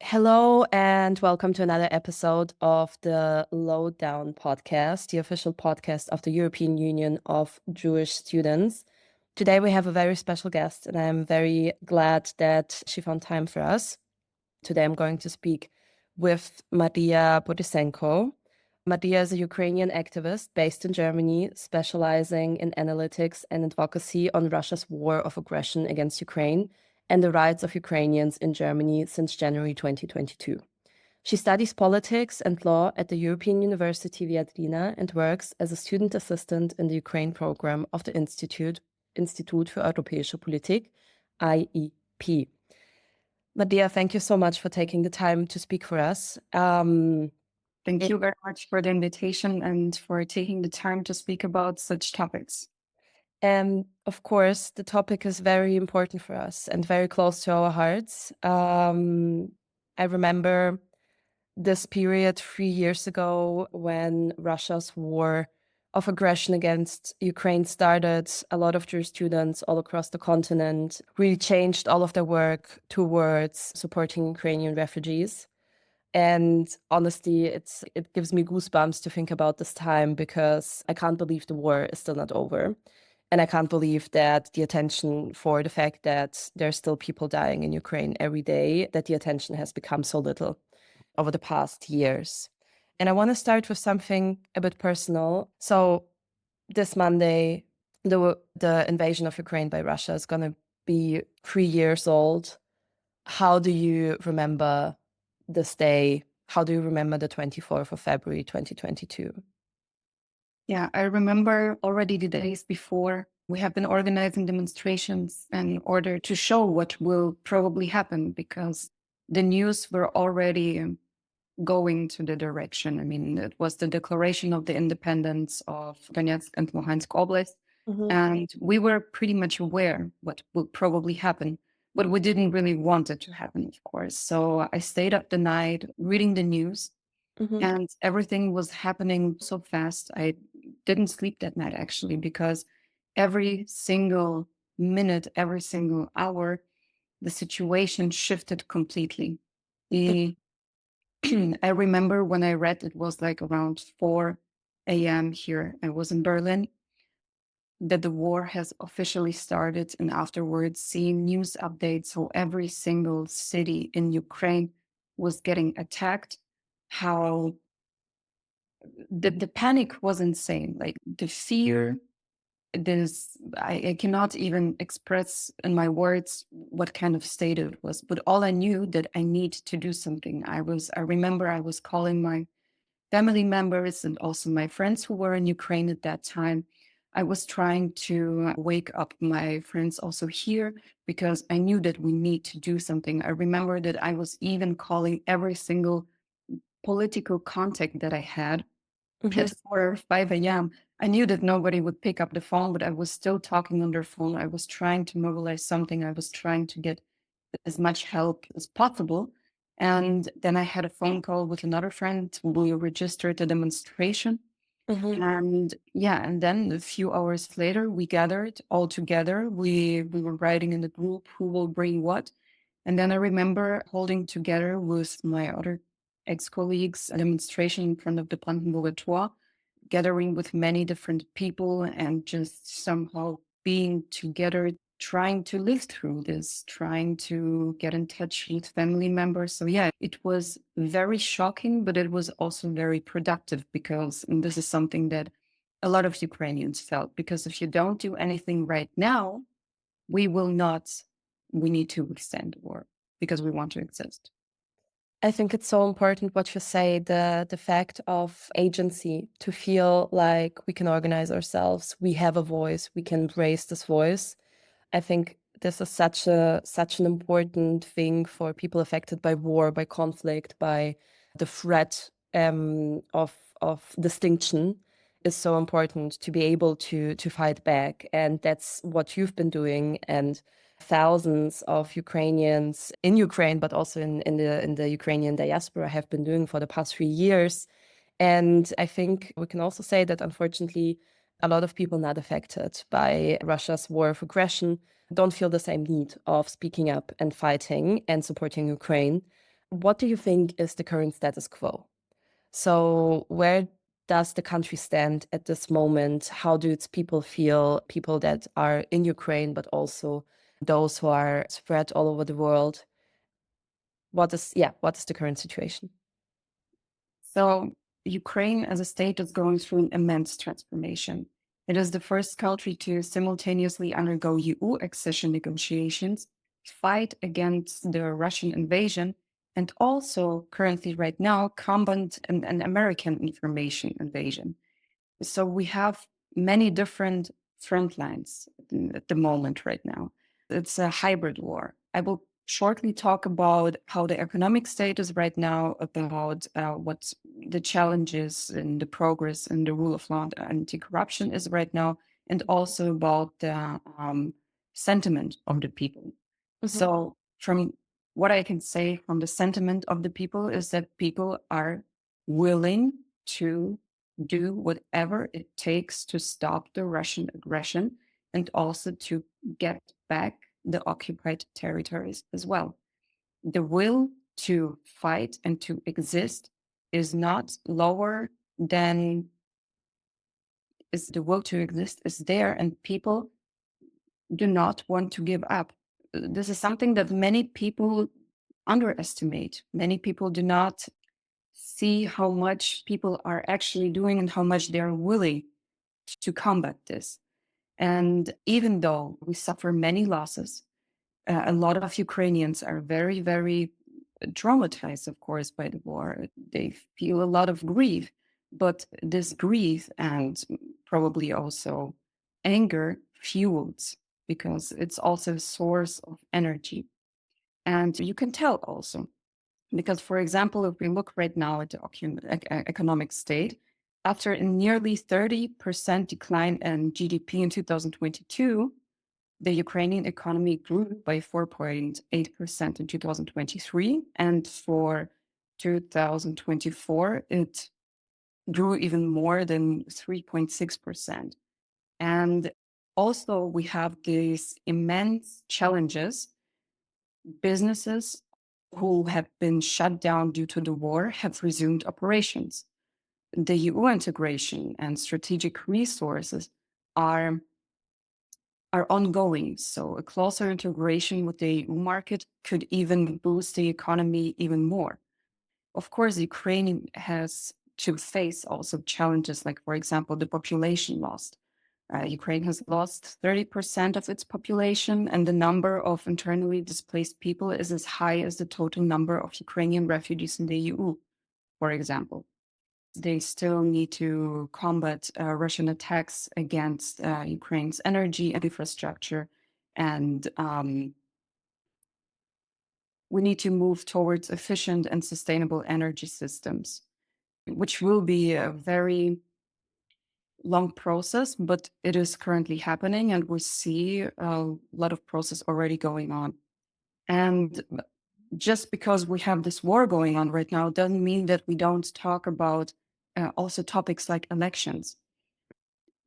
Hello and welcome to another episode of the Lowdown podcast, the official podcast of the European Union of Jewish Students. Today we have a very special guest and I'm very glad that she found time for us. Today I'm going to speak with Maria Borysenko. Maria is a Ukrainian activist based in Germany, specializing in analytics and advocacy on Russia's war of aggression against Ukraine and the rights of Ukrainians in Germany since January 2022. She studies politics and law at the European University Viadrina and works as a student assistant in the Ukraine program of the Institut für Europäische Politik, IEP. Maria, thank you so much for taking the time to speak for us. Thank you very much for the invitation and for taking the time to speak about such topics. And of course, the topic is very important for us and very close to our hearts. I remember this period 3 years ago when Russia's war of aggression against Ukraine started. A lot of Jewish students all across the continent really changed all of their work towards supporting Ukrainian refugees. And honestly, it gives me goosebumps to think about this time because I can't believe the war is still not over. And I can't believe that the attention for the fact that there's still people dying in Ukraine every day, that the attention has become so little over the past years. And I want to start with something a bit personal. So this Monday, the invasion of Ukraine by Russia is going to be 3 years old. How do you remember this day? How do you remember the 24th of February, 2022? Yeah, I remember already the days before we have been organizing demonstrations in order to show what will probably happen because the news were already going to the direction. I mean, it was the declaration of the independence of Donetsk and Luhansk Oblast, and we were pretty much aware what will probably happen, but we didn't really want it to happen, of course. So I stayed up the night reading the news. And everything was happening so fast. I didn't sleep that night actually, because every single minute, every single hour, the situation shifted completely. The I remember when I read, it was like around 4 a.m. here. I was in Berlin, that the war has officially started, and afterwards seeing news updates. So every single city in Ukraine was getting attacked. How the panic was insane, like the fear. I cannot even express in my words what kind of state it was, but all I knew that I need to do something. I remember I was calling my family members and also my friends who were in Ukraine at that time. I was trying to wake up my friends also here because I knew that we need to do something. I remember that I was even calling every single political contact that I had at 4 or 5 a.m. I knew that nobody would pick up the phone, but I was still talking on their phone. I was trying to mobilize something. I was trying to get as much help as possible. And then I had a phone call with another friend. We registered a demonstration. And yeah, and then a few hours later, we gathered all together. We were writing in the group who will bring what. And then I remember holding together with my other ex-colleagues a demonstration in front of the Brandenburger, gathering with many different people and just somehow being together, trying to live through this, trying to get in touch with family members. So yeah, it was very shocking, but it was also very productive because and this is something that a lot of Ukrainians felt, because if you don't do anything right now, we will not, we need to extend the war because we want to exist. I think it's so important what you say, the fact of agency, to feel like we can organize ourselves, we have a voice, we can raise this voice. I think this is such an important thing for people affected by war, by conflict, by the threat of distinction is so important to be able to fight back. And that's what you've been doing. And thousands of Ukrainians in Ukraine, but also in the Ukrainian diaspora have been doing for the past 3 years. And I think we can also say that unfortunately, a lot of people not affected by Russia's war of aggression don't feel the same need of speaking up and fighting and supporting Ukraine. What do you think is the current status quo? So where does the country stand at this moment? How do its people feel, people that are in Ukraine, but also those who are spread all over the world? What is the current situation? So Ukraine as a state is going through an immense transformation. It is the first country to simultaneously undergo EU accession negotiations, fight against the Russian invasion, and also currently right now combat an American information invasion. So we have many different front lines at the moment right now. It's a hybrid war. I will shortly talk about how the economic state is right now, about what the challenges and the progress in the rule of law and anti-corruption is right now, and also about the sentiment of the people. Mhm. So from what I can say from the sentiment of the people is that people are willing to do whatever it takes to stop the Russian aggression and also to get back the occupied territories as well. The will to fight and to exist is not lower than is the will to exist is there, and people do not want to give up. This is something that many people underestimate. Many people do not see how much people are actually doing and how much they're willing to combat this. And even though we suffer many losses, a lot of Ukrainians are very, very traumatized, of course, by the war. They feel a lot of grief, but this grief and probably also anger fuels because it's also a source of energy. And you can tell also because, for example, if we look right now at the economic state, after a nearly 30% decline in GDP in 2022, the Ukrainian economy grew by 4.8% in 2023. And for 2024, it grew even more than 3.6%. And also, we have these immense challenges. Businesses who have been shut down due to the war have resumed operations. The EU integration and strategic resources are are ongoing. So a closer integration with the EU market could even boost the economy even more. Of course, Ukraine has to face also challenges like, for example, the population loss. Ukraine has lost 30% of its population, and the number of internally displaced people is as high as the total number of Ukrainian refugees in the EU, for example. They still need to combat Russian attacks against Ukraine's energy infrastructure. And we need to move towards efficient and sustainable energy systems, which will be a very long process, but it is currently happening, and we see a lot of process already going on. And just because we have this war going on right now doesn't mean that we don't talk about also topics like elections.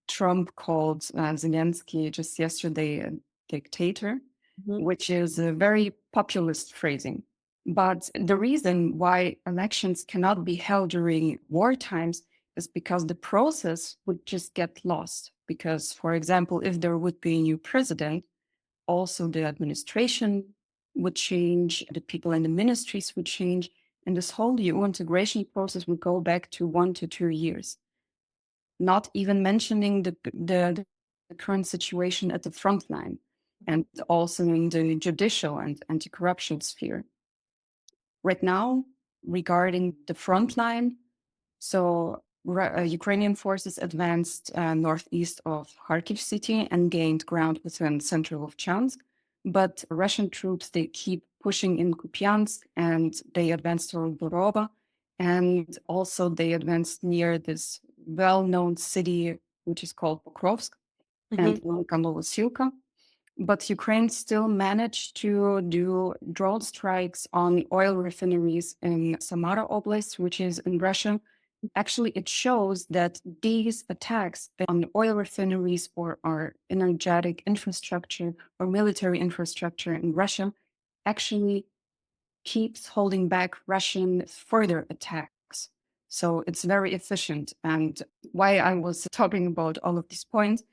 Trump called Zelensky just yesterday a dictator, Mhm. which is a very populist phrasing. But the reason why elections cannot be held during war times is because the process would just get lost. Because, for example, if there would be a new president, also the administration would change, the people in the ministries would change, and this whole EU integration process would go back to 1 to 2 years. Not even mentioning the current situation at the front line and also in the judicial and anti-corruption sphere. Right now, regarding the front line, so Ukrainian forces advanced northeast of Kharkiv city and gained ground within central of Chansk. But Russian troops, they keep pushing in Kupiansk and they advanced toward Boroba. And also they advanced near this well-known city, which is called Pokrovsk and Mhm. Novosilka. But Ukraine still managed to do drone strikes on oil refineries in Samara Oblast, which is in Russia. Actually, it shows that these attacks on oil refineries or our energetic infrastructure or military infrastructure in Russia actually keeps holding back Russian further attacks. So it's very efficient. And why I was talking about all of these points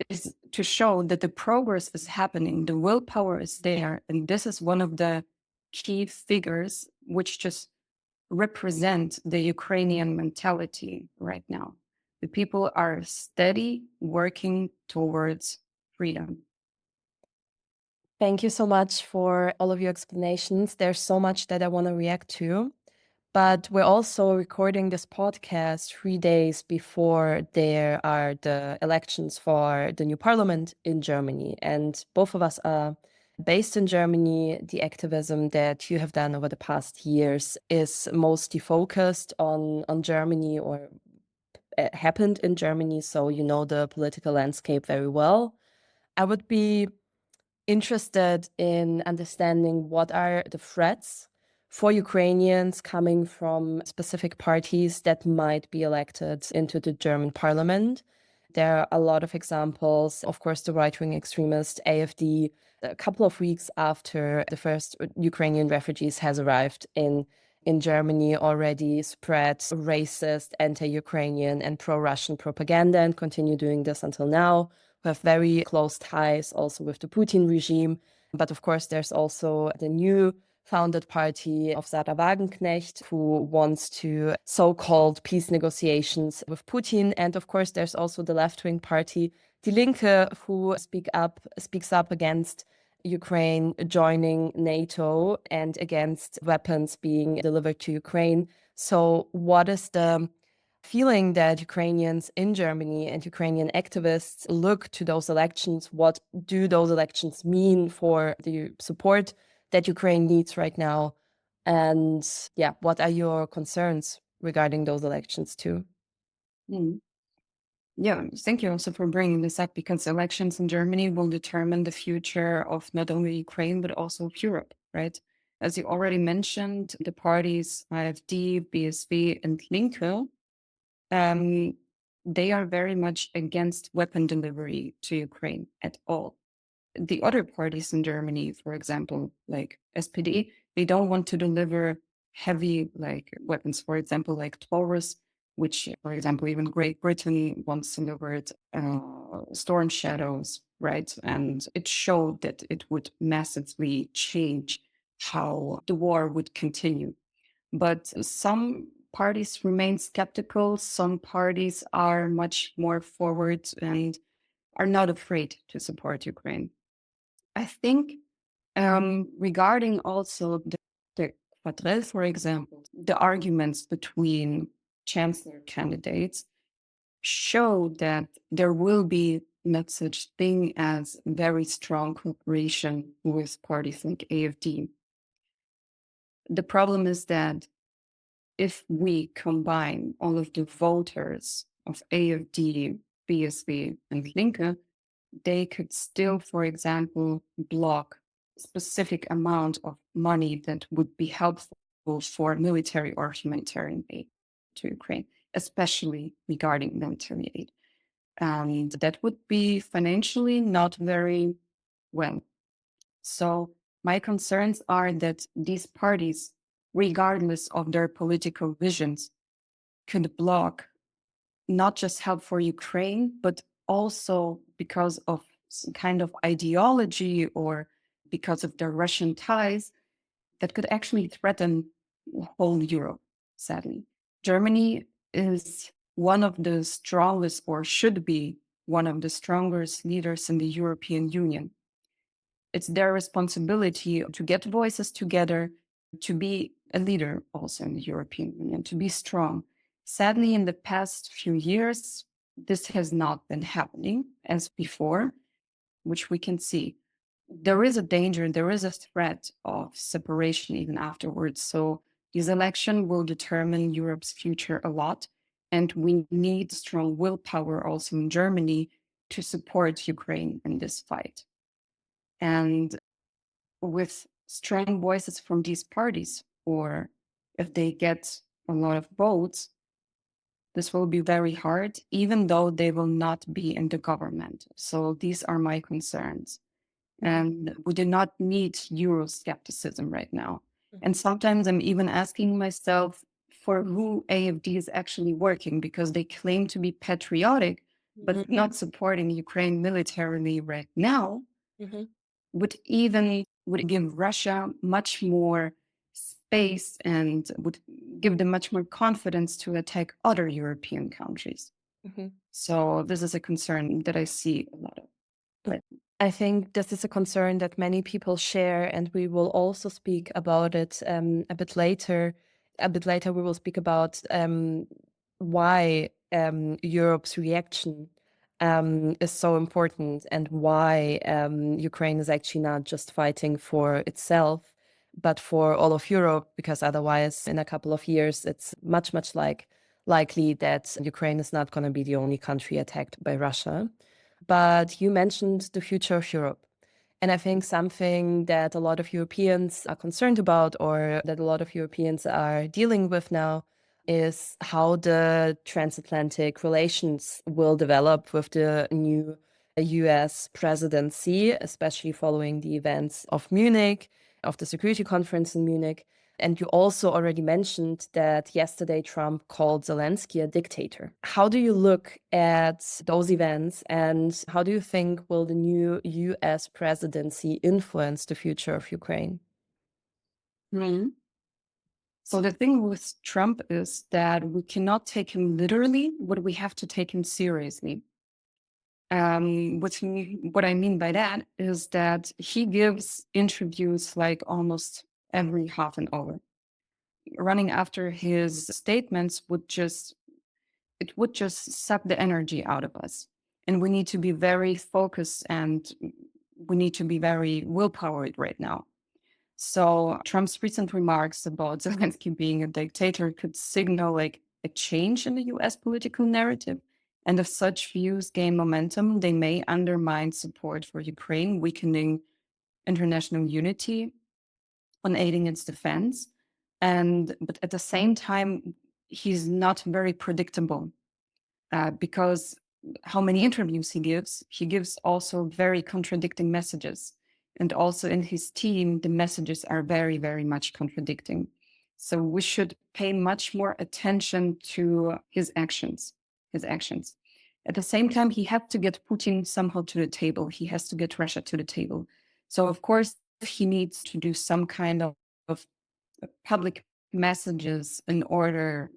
is to show that the progress is happening, the willpower is there. And this is one of the key figures which just represent the Ukrainian mentality right now. The people are steady working towards freedom. Thank you so much for all of your explanations. There's so much that I want to react to. But we're also recording this podcast 3 days before there are the elections for the new parliament in Germany. And both of us are based in Germany. The activism that you have done over the past years is mostly focused on Germany, or happened in Germany. So you know the political landscape very well. I would be interested in understanding what are the threats for Ukrainians coming from specific parties that might be elected into the German parliament. There are a lot of examples. Of course, the right-wing extremist AfD, a couple of weeks after the first Ukrainian refugees has arrived in Germany, already spread racist, anti-Ukrainian and pro-Russian propaganda and continue doing this until now. We have very close ties also with the Putin regime. But of course, there's also the new founded party of Sarah Wagenknecht, who wants to so-called peace negotiations with Putin. And of course, there's also the left-wing party, Die Linke, who speaks up against Ukraine joining NATO and against weapons being delivered to Ukraine. So what is the feeling that Ukrainians in Germany and Ukrainian activists look to those elections? What do those elections mean for the support that Ukraine needs right now? And yeah, what are your concerns regarding those elections too? Mm. Yeah, thank you also for bringing this up, because elections in Germany will determine the future of not only Ukraine, but also of Europe, right? As you already mentioned, the parties AfD, BSV, and Linke, um, they are very much against weapon delivery to Ukraine at all. The other parties in Germany, for example, like SPD, they don't want to deliver heavy like weapons, for example, like Taurus, which, for example, even Great Britain once delivered Storm Shadows, right? And it showed that it would massively change how the war would continue. But some parties remain skeptical. Some parties are much more forward and are not afraid to support Ukraine. I think regarding also the quadrille, for example, the arguments between chancellor candidates show that there will be not such thing as very strong cooperation with parties like AfD. The problem is that if we combine all of the voters of AfD, BSV, and Linke, they could still, for example, block a specific amount of money that would be helpful for military or humanitarian aid to Ukraine, especially regarding military aid. And that would be financially not very well. So my concerns are that these parties, regardless of their political visions, could block not just help for Ukraine, but also because of some kind of ideology or because of their Russian ties that could actually threaten whole Europe, sadly. Germany is one of the strongest, or should be one of the strongest leaders in the European Union. It's their responsibility to get voices together, to be a leader also in the European Union, to be strong. Sadly, in the past few years, this has not been happening as before, which we can see. There is a danger, there is a threat of separation even afterwards. So this election will determine Europe's future a lot. And we need strong willpower also in Germany to support Ukraine in this fight. And with strong voices from these parties, or if they get a lot of votes, this will be very hard, even though they will not be in the government. So these are my concerns. And we do not need Euroscepticism right now. And sometimes I'm even asking myself for who AFD is actually working, because they claim to be patriotic, but Mhm. not supporting Ukraine militarily right now Mhm. would give Russia much more space and would give them much more confidence to attack other European countries. Mhm. So this is a concern that I see a lot of. Right. I think this is a concern that many people share, and we will also speak about it a bit later. A bit later, we will speak about why Europe's reaction is so important, and why Ukraine is actually not just fighting for itself, but for all of Europe, because otherwise, in a couple of years, it's much likely that Ukraine is not going to be the only country attacked by Russia. But you mentioned the future of Europe. And I think something that a lot of Europeans are concerned about, or that a lot of Europeans are dealing with now, is how the transatlantic relations will develop with the new US presidency, especially following the events of Munich, of the security conference in Munich. And you also already mentioned that yesterday Trump called Zelensky a dictator. How do you look at those events, and how do you think will the new US presidency influence the future of Ukraine? Mhm. So the thing with Trump is that we cannot take him literally, but we have to take him seriously. What I mean by that is that he gives interviews like almost every half an hour. Running after his statements would just suck the energy out of us. And we need to be very focused, and we need to be very willpowered right now. So Trump's recent remarks about Zelensky being a dictator could signal like a change in the US political narrative. And if such views gain momentum, they may undermine support for Ukraine, weakening international unity on aiding its defense. But at the same time, he's not very predictable, because how many interviews he gives also very contradicting messages. And also in his team, the messages are very, very much contradicting. So we should pay much more attention to his actions, his actions. At the same time, he had to get Putin somehow to the table. He has to get Russia to the table. So of course, he needs to do some kind of public messages in order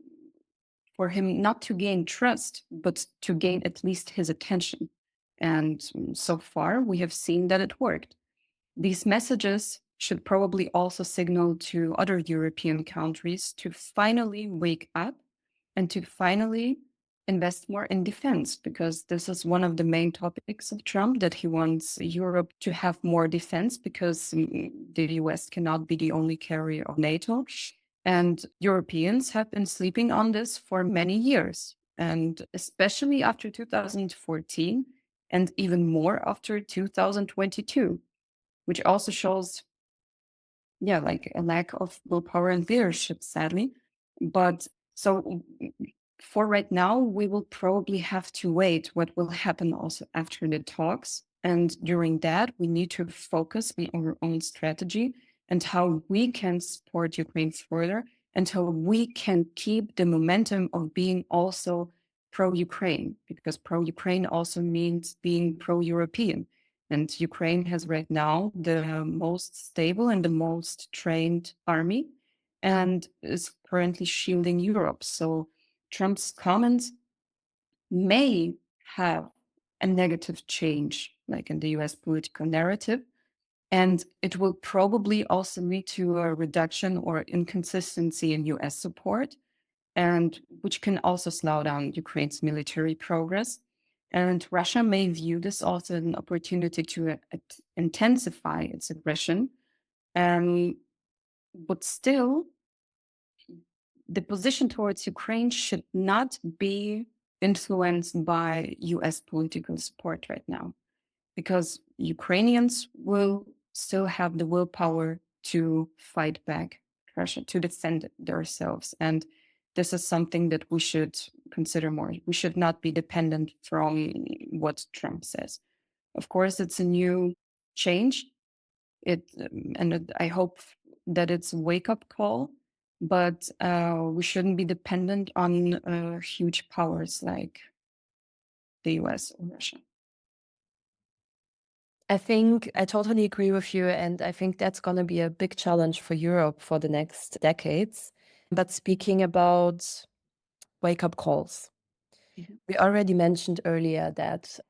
for him not to gain trust, but to gain at least his attention. And so far, we have seen that it worked. These messages should probably also signal to other European countries to finally wake up and to finally invest more in defense, because this is one of the main topics of Trump, that he wants Europe to have more defense, because the US cannot be the only carrier of NATO. And Europeans have been sleeping on this for many years, and especially after 2014, and even more after 2022, which also shows, yeah, like a lack of willpower and leadership, sadly. But so for right now, we will probably have to wait what will happen also after the talks. And during that, we need to focus on our own strategy and how we can support Ukraine further, and how we can keep the momentum of being also pro-Ukraine, because pro-Ukraine also means being pro-European. And Ukraine has right now the most stable and the most trained army, and is currently shielding Europe. So Trump's comments may have a negative change, like in the US political narrative. And it will probably also lead to a reduction or inconsistency in US support, and which can also slow down Ukraine's military progress. And Russia may view this also as an opportunity to intensify its aggression. Um, but still, the position towards Ukraine should not be influenced by US political support right now, because Ukrainians will still have the willpower to fight back Russia, to defend themselves. And this is something that we should consider more. We should not be dependent from what Trump says. Of course, it's a new change. I hope that it's a wake-up call, but we shouldn't be dependent on huge powers like the US or Russia. I think I totally agree with you, and I think that's going to be a big challenge for Europe for the next decades. But speaking about wake-up calls, Mhm. we already mentioned earlier that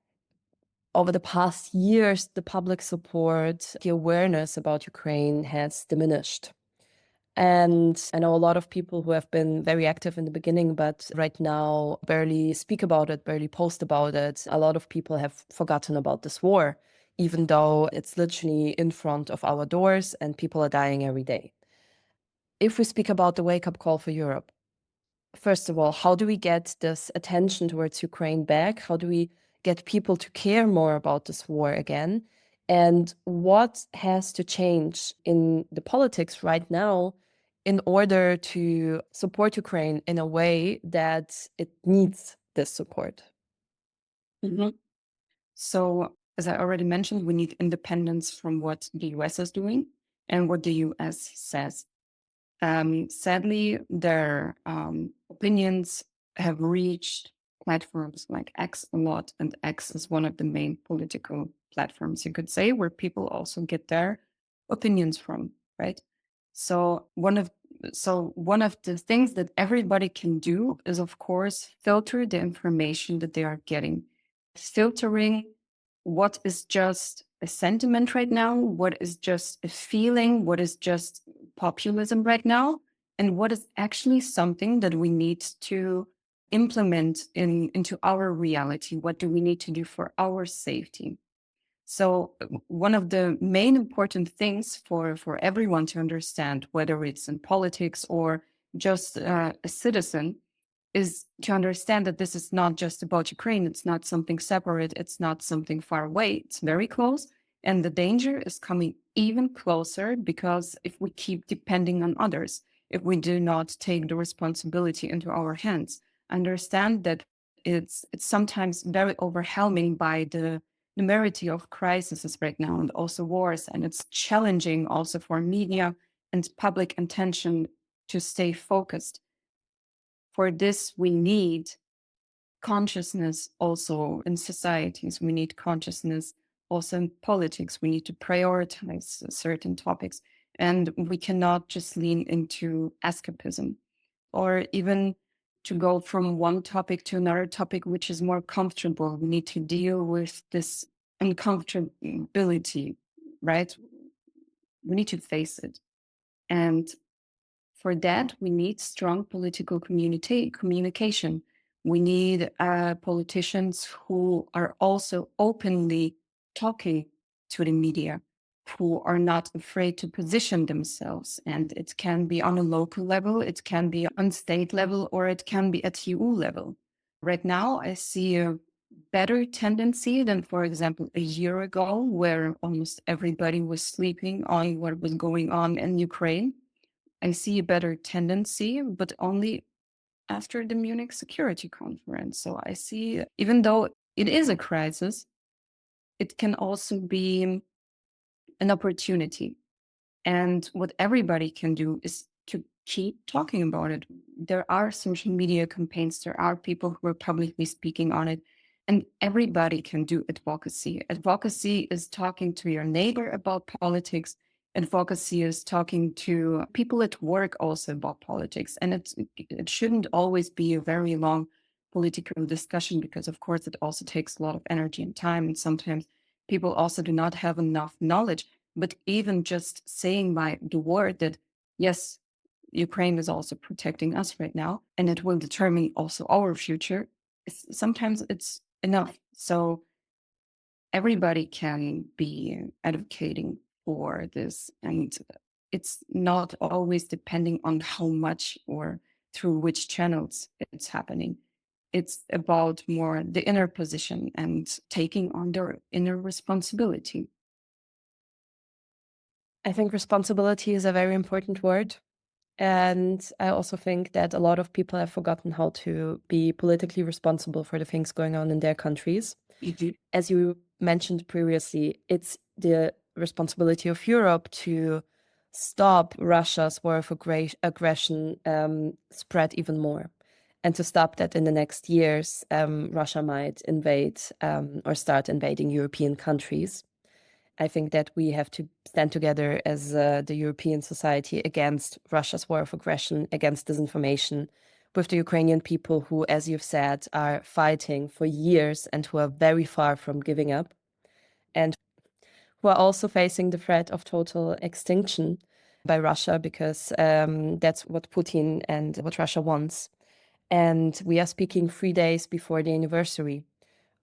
over the past years, the public support, the awareness about Ukraine has diminished. And I know a lot of people who have been very active in the beginning, but right now barely speak about it, barely post about it. A lot of people have forgotten about this war, even though it's literally in front of our doors and people are dying every day. If we speak about the wake-up call for Europe, first of all, how do we get this attention towards Ukraine back? How do we get people to care more about this war again? And what has to change in the politics right now in order to support Ukraine in a way that it needs this support? Mhm. So, as I already mentioned, we need independence from what the US is doing and what the US says. Sadly, their opinions have reached platforms like X a lot, and X is one of the main political platforms, you could say, where people also get their opinions from, right? So one of the things that everybody can do is, of course, filter the information that they are getting, filtering what is just a sentiment right now, what is just a feeling, what is just populism right now, and what is actually something that we need to implement into our reality. What do we need to do for our safety? So one of the main important things for everyone to understand, whether it's in politics or just a citizen, is to understand that this is not just about Ukraine. It's not something separate. It's not something far away. It's very close. And the danger is coming even closer because if we keep depending on others, if we do not take the responsibility into our hands, understand that it's sometimes very overwhelming by the numerity of crises right now and also wars. And it's challenging also for media and public attention to stay focused. For this, we need consciousness also in societies. We need consciousness also in politics. We need to prioritize certain topics. And we cannot just lean into escapism or even to go from one topic to another topic, which is more comfortable. We need to deal with this uncomfortability, right? We need to face it. And for that, we need strong political communication. We need politicians who are also openly talking to the media, who are not afraid to position themselves. And it can be on a local level, it can be on state level, or it can be at EU level. Right now, I see a better tendency than, for example, a year ago, where almost everybody was sleeping on what was going on in Ukraine. I see a better tendency, but only after the Munich Security Conference. So I see, even though it is a crisis, it can also be an opportunity. And what everybody can do is to keep talking about it. There are social media campaigns, there are people who are publicly speaking on it, and everybody can do advocacy. Advocacy is talking to your neighbor about politics. Advocacy is talking to people at work also about politics. And it shouldn't always be a very long political discussion because, of course, it also takes a lot of energy and time. And sometimes people also do not have enough knowledge, but even just saying by the word that, yes, Ukraine is also protecting us right now, and it will determine also our future, sometimes it's enough. So everybody can be advocating for this. And it's not always depending on how much or through which channels it's happening. It's about more the inner position and taking on their inner responsibility. I think responsibility is a very important word. And I also think that a lot of people have forgotten how to be politically responsible for the things going on in their countries. Mhm. As you mentioned previously, it's the responsibility of Europe to stop Russia's war of aggression spread even more, and to stop that in the next years, Russia might invade or start invading European countries. I think that we have to stand together as the European society against Russia's war of aggression, against disinformation, with the Ukrainian people who, as you've said, are fighting for years and who are very far from giving up, and who are also facing the threat of total extinction by Russia, because that's what Putin and what Russia wants. And we are speaking 3 days before the anniversary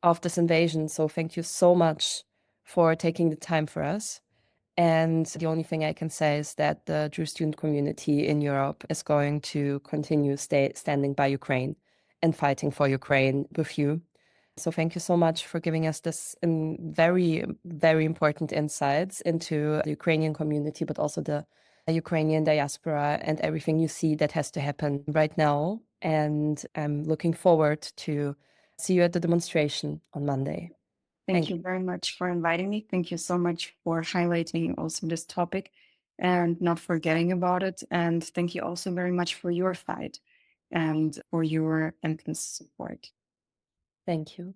of this invasion. So thank you so much for taking the time for us. And the only thing I can say is that the Jewish student community in Europe is going to continue standing by Ukraine and fighting for Ukraine with you. So thank you so much for giving us this very, very important insights into the Ukrainian community, but also the Ukrainian diaspora and everything you see that has to happen right now. And I'm looking forward to see you at the demonstration on Monday. Thank Thank you you. very much for inviting me. Thank you so much for highlighting also this topic and not forgetting about it. And thank you also very much for your fight and for your endless support. Thank you.